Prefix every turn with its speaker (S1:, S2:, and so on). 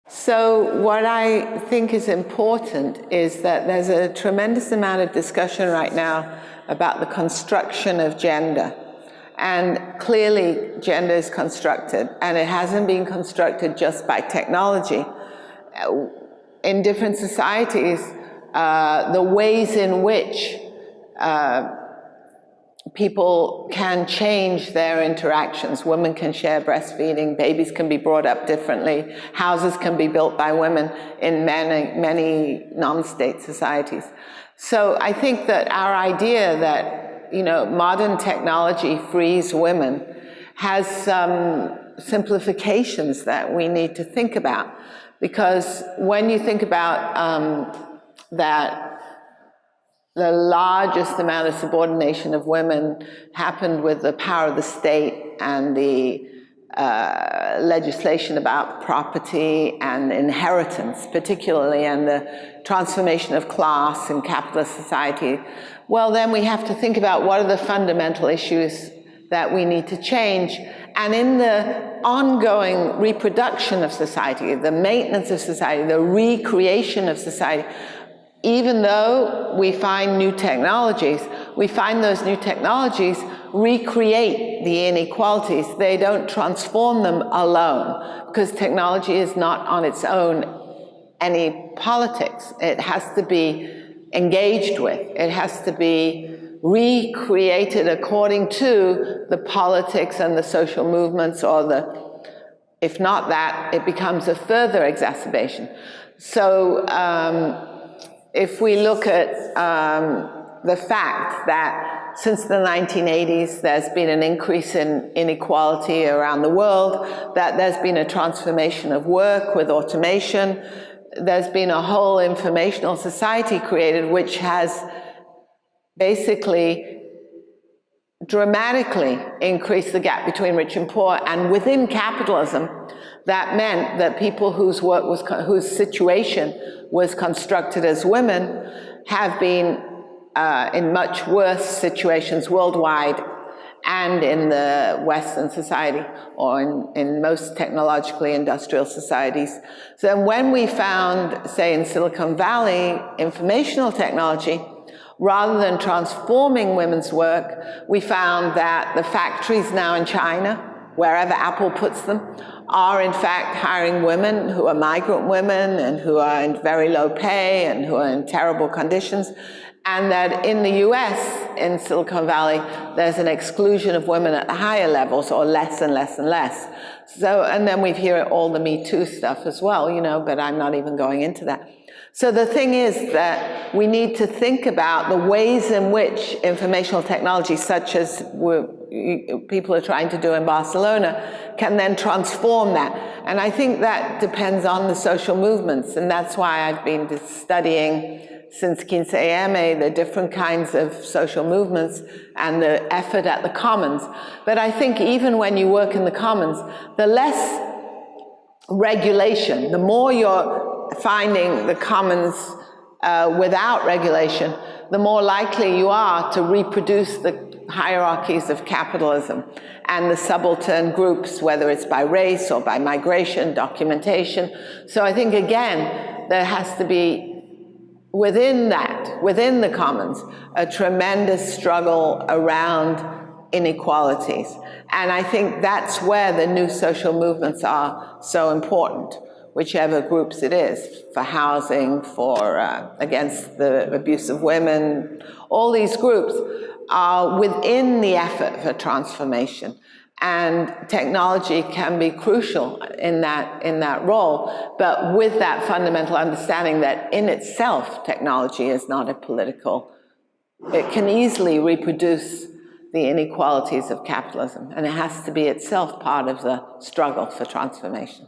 S1: So what I think is important is that there's a tremendous amount of discussion right now about the construction of gender. And clearly gender is constructed, and it hasn't been constructed just by technology. In different societies, the ways in which people can change their interactions. Women can share breastfeeding, babies can be brought up differently, houses can be built by women in many non-state societies. So I think that our idea that, you know, modern technology frees women has some simplifications that we need to think about. Because when you think about that the largest amount of subordination of women happened with the power of the state and the legislation about property and inheritance, particularly, and the transformation of class in capitalist society. Well, then we have to think about what are the fundamental issues that we need to change. And in the ongoing reproduction of society, the maintenance of society, the recreation of society, even though we find new technologies, we find those new technologies recreate the inequalities. They don't transform them alone, because technology is not on its own any politics. It has to be engaged with. It has to be recreated according to the politics and the social movements, or the, if not that, it becomes a further exacerbation. So if we look at the fact that since the 1980s there's been an increase in inequality around the world, that there's been a transformation of work with automation, there's been a whole informational society created which has basically dramatically increased the gap between rich and poor, and within capitalism, that meant that people whose situation was constructed as women have been in much worse situations worldwide and in the Western society, or in most technologically industrial societies. So when we found, say in Silicon Valley, informational technology, rather than transforming women's work, we found that the factories now in China, wherever Apple puts them, are in fact hiring women who are migrant women and who are in very low pay and who are in terrible conditions. And that in the US, in Silicon Valley, there's an exclusion of women at the higher levels, or less and less and less. So, and then we hear all the Me Too stuff as well, you know, but I'm not even going into that. So the thing is that we need to think about the ways in which informational technology, such as people are trying to do in Barcelona, can then transform that. And I think that depends on the social movements, and that's why I've been studying since 15M the different kinds of social movements and the effort at the commons. But I think even when you work in the commons, the less regulation, the more you're finding the commons without regulation, the more likely you are to reproduce the hierarchies of capitalism and the subaltern groups, whether it's by race or by migration, documentation. So I think, again, there has to be within that, within the commons, a tremendous struggle around inequalities. And I think that's where the new social movements are so important, whichever groups it is, for housing, for against the abuse of women. All these groups are within the effort for transformation. And technology can be crucial in that role, but with that fundamental understanding that in itself, technology is not a political, it can easily reproduce the inequalities of capitalism, and it has to be itself part of the struggle for transformation.